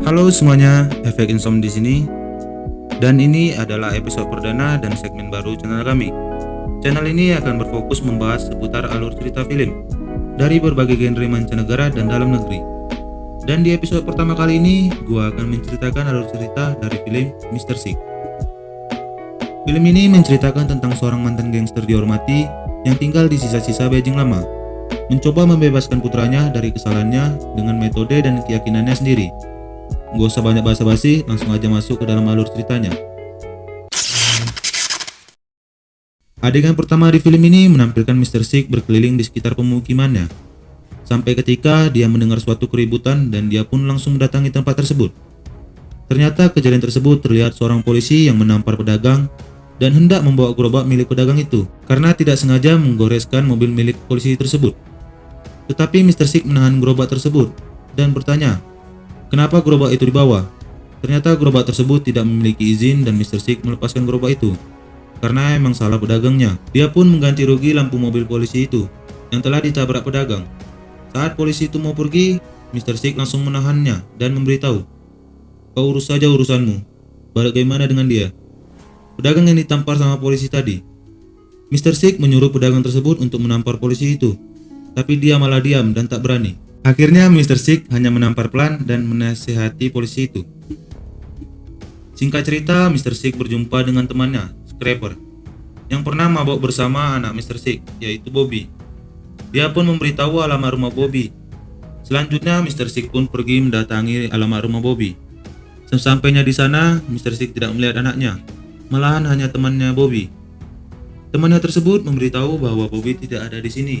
Halo semuanya, Efek Insom di sini. Dan ini adalah episode perdana dan segmen baru channel kami. Channel ini akan berfokus membahas seputar alur cerita film dari berbagai genre mancanegara dan dalam negeri. Dan di episode pertama kali ini, gua akan menceritakan alur cerita dari film Mr. Sick. Film ini menceritakan tentang seorang mantan gangster dihormati yang tinggal di sisa-sisa Beijing lama, mencoba membebaskan putranya dari kesalahannya dengan metode dan keyakinannya sendiri. Gak usah banyak basa-basi, langsung aja masuk ke dalam alur ceritanya. Adegan pertama di film ini menampilkan Mr. Sick berkeliling di sekitar pemukimannya, sampai ketika dia mendengar suatu keributan dan dia pun langsung mendatangi tempat tersebut. Ternyata kejadian tersebut terlihat seorang polisi yang menampar pedagang dan hendak membawa gerobak milik pedagang itu karena tidak sengaja menggoreskan mobil milik polisi tersebut. Tetapi Mr. Sick menahan gerobak tersebut dan bertanya, kenapa gerobak itu dibawa? Ternyata gerobak tersebut tidak memiliki izin dan Mr. Sick melepaskan gerobak itu karena emang salah pedagangnya. Dia pun mengganti rugi lampu mobil polisi itu yang telah ditabrak pedagang. Saat polisi itu mau pergi, Mr. Sick langsung menahannya dan memberitahu, kau urus saja urusanmu, bagaimana dengan dia? Pedagang yang ditampar sama polisi tadi. Mr. Sick menyuruh pedagang tersebut untuk menampar polisi itu, tapi dia malah diam dan tak berani. Akhirnya Mr. Sick hanya menampar pelan dan menasihati polisi itu. Singkat cerita, Mr. Sick berjumpa dengan temannya, Scraper, yang pernah mabok bersama anak Mr. Sick, yaitu Bobby. Dia pun memberitahu alamat rumah Bobby. Selanjutnya, Mr. Sick pun pergi mendatangi alamat rumah Bobby. Sesampainya di sana, Mr. Sick tidak melihat anaknya, malahan hanya temannya Bobby. Temannya tersebut memberitahu bahwa Bobby tidak ada di sini.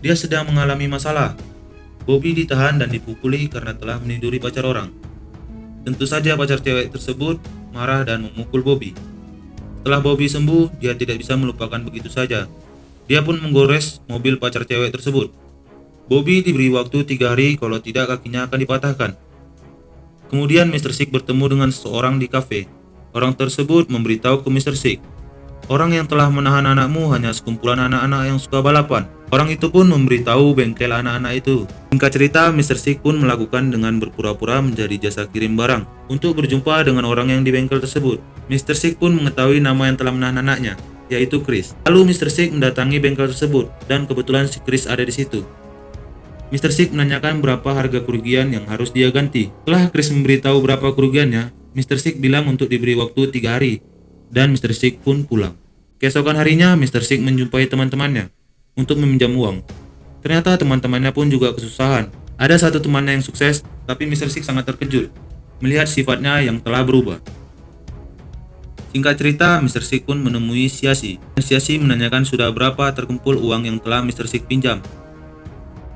Dia sedang mengalami masalah. Bobby ditahan dan dipukuli karena telah meniduri pacar orang. Tentu saja pacar cewek tersebut marah dan memukul Bobby. Setelah Bobby sembuh, dia tidak bisa melupakan begitu saja. Dia pun menggores mobil pacar cewek tersebut. Bobby diberi waktu 3 hari, kalau tidak kakinya akan dipatahkan. Kemudian Mr. Sick bertemu dengan seseorang di kafe. Orang tersebut memberitahu ke Mr. Sick, orang yang telah menahan anakmu hanya sekumpulan anak-anak yang suka balapan. Orang itu pun memberitahu bengkel anak-anak itu. Singkat cerita, Mr. Sick pun melakukan dengan berpura-pura menjadi jasa kirim barang untuk berjumpa dengan orang yang di bengkel tersebut. Mr. Sick pun mengetahui nama yang telah menahan anaknya, yaitu Chris. Lalu Mr. Sick mendatangi bengkel tersebut dan kebetulan si Chris ada di situ. Mr. Sick menanyakan berapa harga kerugian yang harus dia ganti. Setelah Chris memberitahu berapa kerugiannya, Mr. Sick bilang untuk diberi waktu 3 hari dan Mr. Sick pun pulang. Keesokan harinya, Mr. Sick menjumpai teman-temannya untuk meminjam uang. Ternyata teman-temannya pun juga kesusahan. Ada satu temannya yang sukses, tapi Mr. Sick sangat terkejut melihat sifatnya yang telah berubah. Singkat cerita, Mr. Sick pun menemui Siasi. Siasi menanyakan sudah berapa terkumpul uang yang telah Mr. Sick pinjam.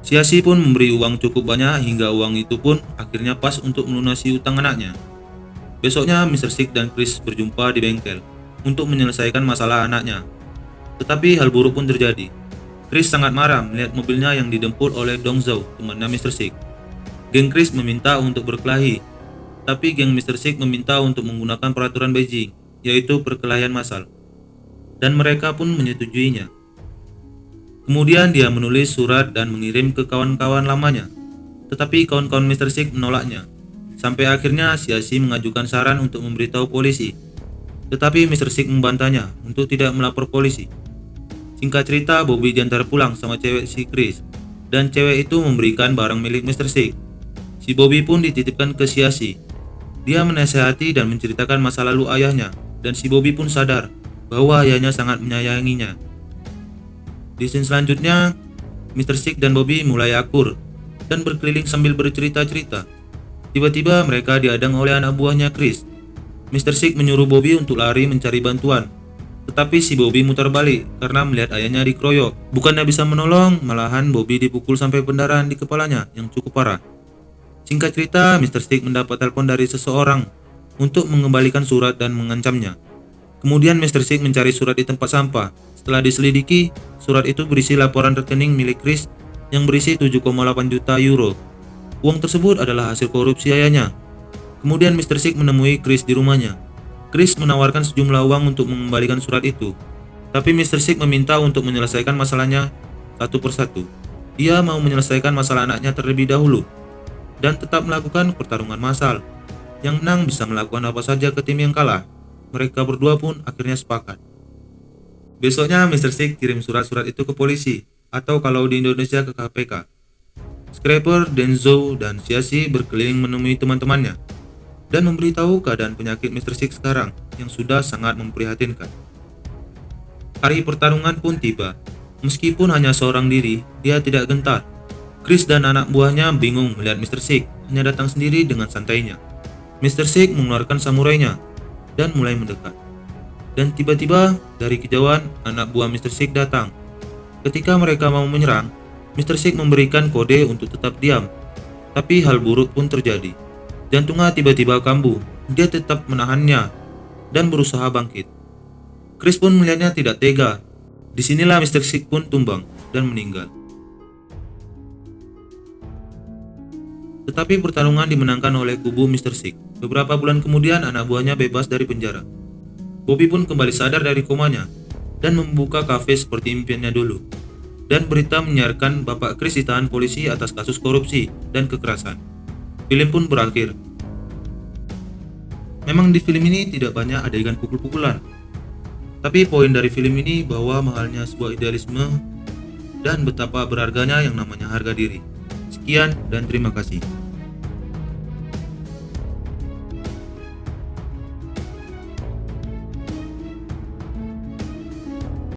Siasi pun memberi uang cukup banyak hingga uang itu pun akhirnya pas untuk melunasi utang anaknya. Besoknya Mr. Sick dan Chris berjumpa di bengkel untuk menyelesaikan masalah anaknya. Tetapi hal buruk pun terjadi. Chris sangat marah melihat mobilnya yang didempul oleh Dong Zhao, temannya Mr. Sick. Geng Chris meminta untuk berkelahi, tapi geng Mr. Sick meminta untuk menggunakan peraturan Beijing, yaitu perkelahian massal. Dan mereka pun menyetujuinya. Kemudian dia menulis surat dan mengirim ke kawan-kawan lamanya. Tetapi kawan-kawan Mr. Sick menolaknya. Sampai akhirnya Siasi mengajukan saran untuk memberitahu polisi. Tetapi Mr. Sick membantahnya untuk tidak melapor polisi. Singkat cerita, Bobby diantar pulang sama cewek si Chris. Dan cewek itu memberikan barang milik Mr. Sick. Si Bobby pun dititipkan ke Siasi. Dia menasihati dan menceritakan masa lalu ayahnya. Dan si Bobby pun sadar bahwa ayahnya sangat menyayanginya. Di scene selanjutnya, Mr. Sick dan Bobby mulai akur dan berkeliling sambil bercerita-cerita. Tiba-tiba mereka dihadang oleh anak buahnya Chris. Mr. Sick menyuruh Bobby untuk lari mencari bantuan. Tetapi si Bobby mutar balik karena melihat ayahnya dikeroyok. Bukannya bisa menolong, malahan Bobby dipukul sampai pendarahan di kepalanya yang cukup parah. Singkat cerita, Mr. Sick mendapat telepon dari seseorang untuk mengembalikan surat dan mengancamnya. Kemudian Mr. Sick mencari surat di tempat sampah. Setelah diselidiki, surat itu berisi laporan rekening milik Chris yang berisi 7,8 juta euro. Uang tersebut adalah hasil korupsi ayahnya. Kemudian Mr. Sick menemui Chris di rumahnya. Chris menawarkan sejumlah uang untuk mengembalikan surat itu. Tapi Mr. Sick meminta untuk menyelesaikan masalahnya satu persatu. Dia mau menyelesaikan masalah anaknya terlebih dahulu dan tetap melakukan pertarungan massal. Yang menang bisa melakukan apa saja ke tim yang kalah. Mereka berdua pun akhirnya sepakat. Besoknya Mr. Sig kirim surat-surat itu ke polisi, atau kalau di Indonesia ke KPK. Scraper, Denzo, dan Siasi berkeliling menemui teman-temannya dan memberitahu keadaan penyakit Mr. Sig sekarang yang sudah sangat memprihatinkan. Hari pertarungan pun tiba. Meskipun hanya seorang diri, dia tidak gentar. Chris dan anak buahnya bingung melihat Mr. Sig hanya datang sendiri dengan santainya. Mr. Sig mengeluarkan samurainya dan mulai mendekat. Dan tiba-tiba dari kejauhan anak buah Mr. Sig datang. Ketika mereka mau menyerang, Mr. Sig memberikan kode untuk tetap diam. Tapi hal buruk pun terjadi. Jantungnya tiba-tiba kambuh. Dia tetap menahannya dan berusaha bangkit. Chris pun melihatnya tidak tega. Disinilah Mr. Sig pun tumbang dan meninggal. Tetapi pertarungan dimenangkan oleh kubu Mr. Sig. Beberapa bulan kemudian anak buahnya bebas dari penjara. Bobby pun kembali sadar dari komanya dan membuka kafe seperti impiannya dulu. Dan berita menyiarkan Bapak Chris ditahan polisi atas kasus korupsi dan kekerasan. Film pun berakhir. Memang di film ini tidak banyak adegan pukul-pukulan. Tapi poin dari film ini bahwa mahalnya sebuah idealisme dan betapa berharganya yang namanya harga diri. Sekian dan terima kasih.